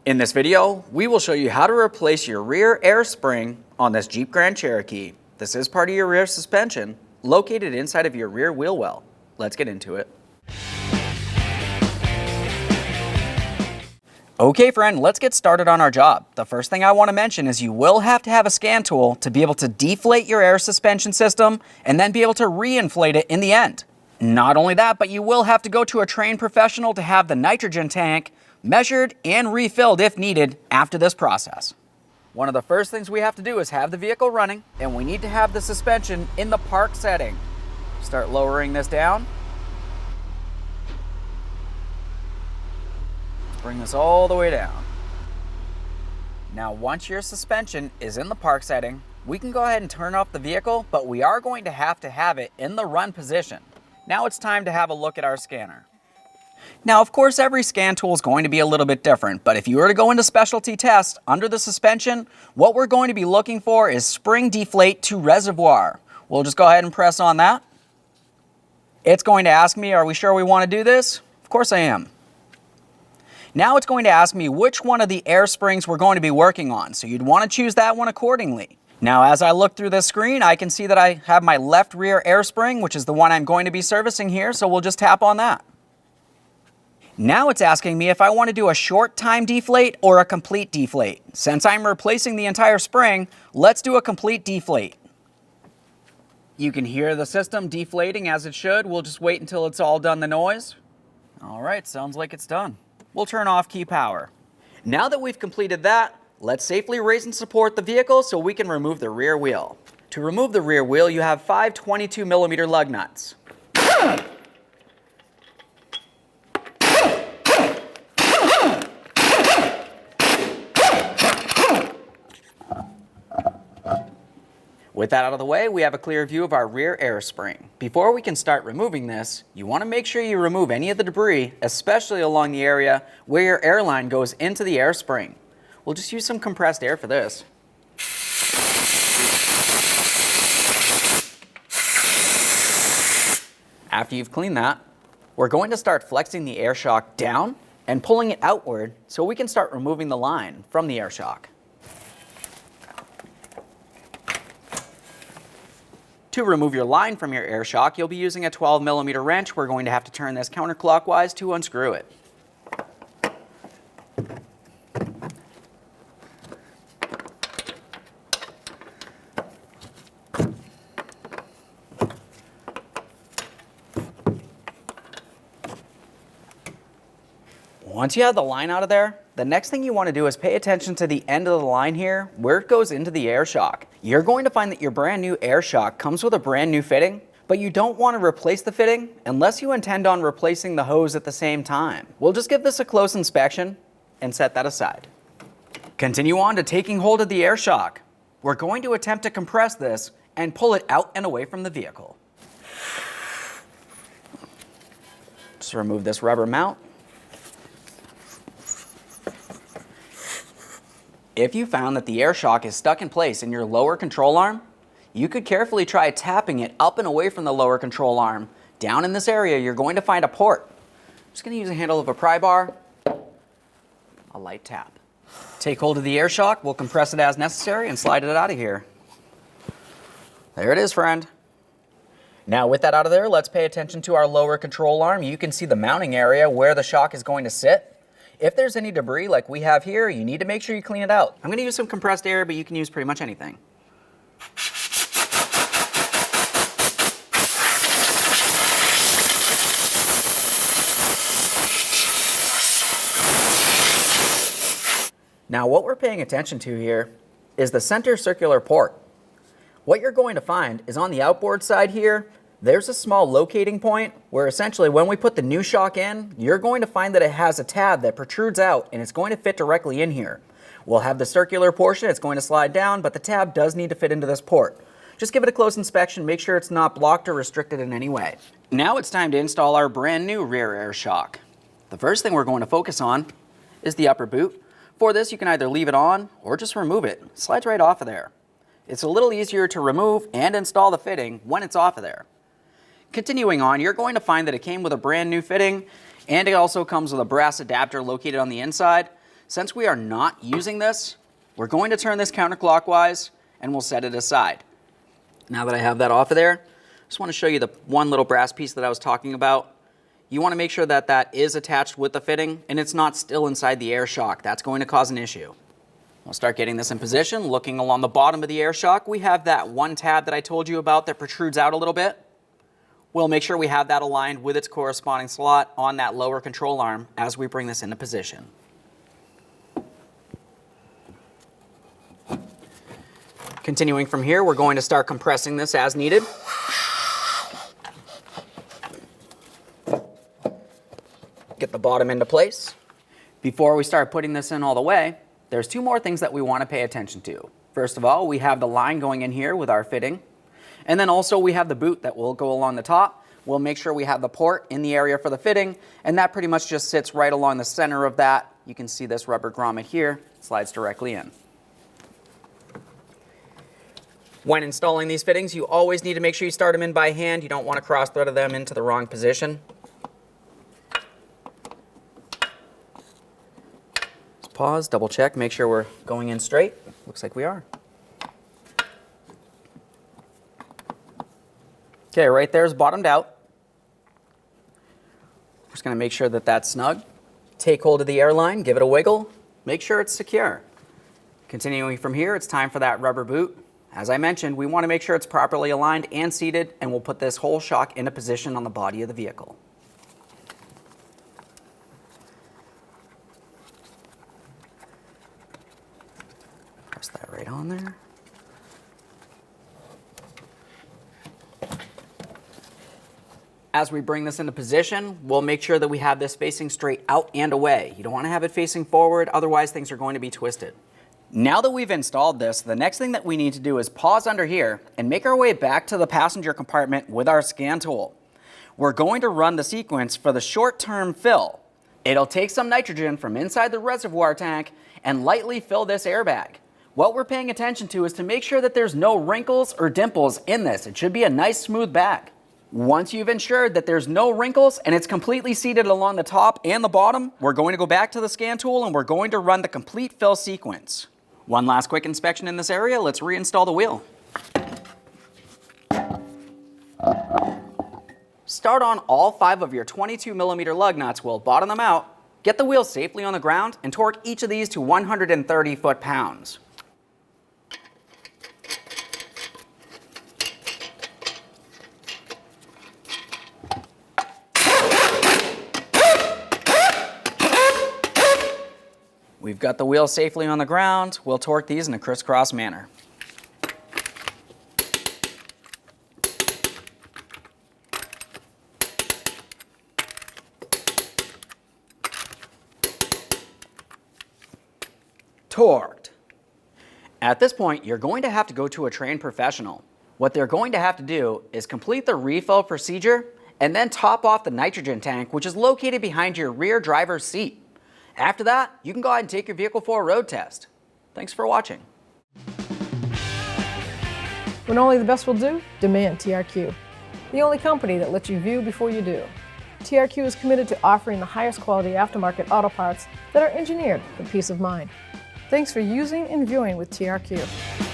In this video, we will show you how to replace your rear air spring on this Jeep Grand Cherokee. This is part of your rear suspension, located inside of your rear wheel well. Let's get into it. Okay friend, let's get started on our job. The first thing I want to mention is you will have to have a scan tool to be able to deflate your air suspension system and then be able to reinflate it in the end. Not only that, but you will have to go to a trained professional to have the nitrogen tank measured and refilled if needed after this process. One of the first things we have to do is have the vehicle running, and we need to have the suspension in the park setting. Start lowering this down. Bring this all the way down. Now once your suspension is in the park setting, we can go ahead and turn off the vehicle, but we are going to have it in the run position. Now it's time to have a look at our scanner. Now, of course, every scan tool is going to be a little bit different, but if you were to go into specialty test under the suspension, what we're going to be looking for is spring deflate to reservoir. We'll just go ahead and press on that. It's going to ask me, are we sure we want to do this? Of course I am. Now it's going to ask me which one of the air springs we're going to be working on, so you'd want to choose that one accordingly. Now, as I look through this screen, I can see that I have my left rear air spring, which is the one I'm going to be servicing here, so we'll just tap on that. Now it's asking me if I want to do a short time deflate or a complete deflate. Since I'm replacing the entire spring, let's do a complete deflate. You can hear the system deflating as it should. We'll just wait until it's all done the noise. All right, sounds like it's done. We'll turn off key power. Now that we've completed that, let's safely raise and support the vehicle so we can remove the rear wheel. To remove the rear wheel, you have 5 22mm lug nuts. With that out of the way, we have a clear view of our rear air spring. Before we can start removing this, you want to make sure you remove any of the debris, especially along the area where your air line goes into the air spring. We'll just use some compressed air for this. After you've cleaned that, we're going to start flexing the air shock down and pulling it outward so we can start removing the line from the air shock. To remove your line from your air shock, you'll be using a 12mm wrench. We're going to have to turn this counterclockwise to unscrew it. Once you have the line out of there, the next thing you want to do is pay attention to the end of the line here, where it goes into the air shock. You're going to find that your brand new air shock comes with a brand new fitting, but you don't want to replace the fitting unless you intend on replacing the hose at the same time. We'll just give this a close inspection and set that aside. Continue on to taking hold of the air shock. We're going to attempt to compress this and pull it out and away from the vehicle. Just remove this rubber mount. If you found that the air shock is stuck in place in your lower control arm, you could carefully try tapping it up and away from the lower control arm. Down in this area, you're going to find a port. I'm just going to use a handle of a pry bar, a light tap. Take hold of the air shock, we'll compress it as necessary and slide it out of here. There it is, friend. Now with that out of there, let's pay attention to our lower control arm. You can see the mounting area where the shock is going to sit. If there's any debris like we have here, you need to make sure you clean it out. I'm going to use some compressed air, but you can use pretty much anything. Now what we're paying attention to here is the center circular port. What you're going to find is on the outboard side here, there's a small locating point where essentially when we put the new shock in, you're going to find that it has a tab that protrudes out and it's going to fit directly in here. We'll have the circular portion, it's going to slide down, but the tab does need to fit into this port. Just give it a close inspection, make sure it's not blocked or restricted in any way. Now it's time to install our brand new rear air shock. The first thing we're going to focus on is the upper boot. For this, you can either leave it on or just remove it. It slides right off of there. It's a little easier to remove and install the fitting when it's off of there. Continuing on, you're going to find that it came with a brand new fitting, and it also comes with a brass adapter located on the inside. Since we are not using this, we're going to turn this counterclockwise and we'll set it aside. Now that I have that off of there, I just want to show you the one little brass piece that I was talking about. You want to make sure that that is attached with the fitting and it's not still inside the air shock. That's going to cause an issue. We'll start getting this in position. Looking along the bottom of the air shock, we have that one tab that I told you about that protrudes out a little bit. We'll make sure we have that aligned with its corresponding slot on that lower control arm as we bring this into position. Continuing from here, we're going to start compressing this as needed. Get the bottom into place. Before we start putting this in all the way, there's two more things that we want to pay attention to. First of all, we have the line going in here with our fitting. And then also we have the boot that will go along the top. We'll make sure we have the port in the area for the fitting, and that pretty much just sits right along the center of that. You can see this rubber grommet here, slides directly in. When installing these fittings, you always need to make sure you start them in by hand. You don't want to cross thread them into the wrong position. Just pause, double check, make sure we're going in straight. Looks like we are. Okay, right there is bottomed out. Just going to make sure that that's snug. Take hold of the airline, give it a wiggle, make sure it's secure. Continuing from here, it's time for that rubber boot. As I mentioned, we want to make sure it's properly aligned and seated, and we'll put this whole shock into position on the body of the vehicle. Press that right on there. As we bring this into position, we'll make sure that we have this facing straight out and away. You don't want to have it facing forward, otherwise things are going to be twisted. Now that we've installed this, the next thing that we need to do is pause under here and make our way back to the passenger compartment with our scan tool. We're going to run the sequence for the short-term fill. It'll take some nitrogen from inside the reservoir tank and lightly fill this airbag. What we're paying attention to is to make sure that there's no wrinkles or dimples in this. It should be a nice smooth bag. Once you've ensured that there's no wrinkles and it's completely seated along the top and the bottom, we're going to go back to the scan tool and we're going to run the complete fill sequence. One last quick inspection in this area. Let's reinstall the wheel. Start on all 5 of your 22mm lug nuts. We'll bottom them out. Get the wheel safely on the ground and torque each of these to 130 foot-pounds. We've got the wheel safely on the ground. We'll torque these in a crisscross manner. Torqued. At this point, you're going to have to go to a trained professional. What they're going to have to do is complete the refill procedure and then top off the nitrogen tank, which is located behind your rear driver's seat. After that, you can go ahead and take your vehicle for a road test. Thanks for watching. When only the best will do, demand TRQ. The only company that lets you view before you do. TRQ is committed to offering the highest quality aftermarket auto parts that are engineered for peace of mind. Thanks for using and viewing with TRQ.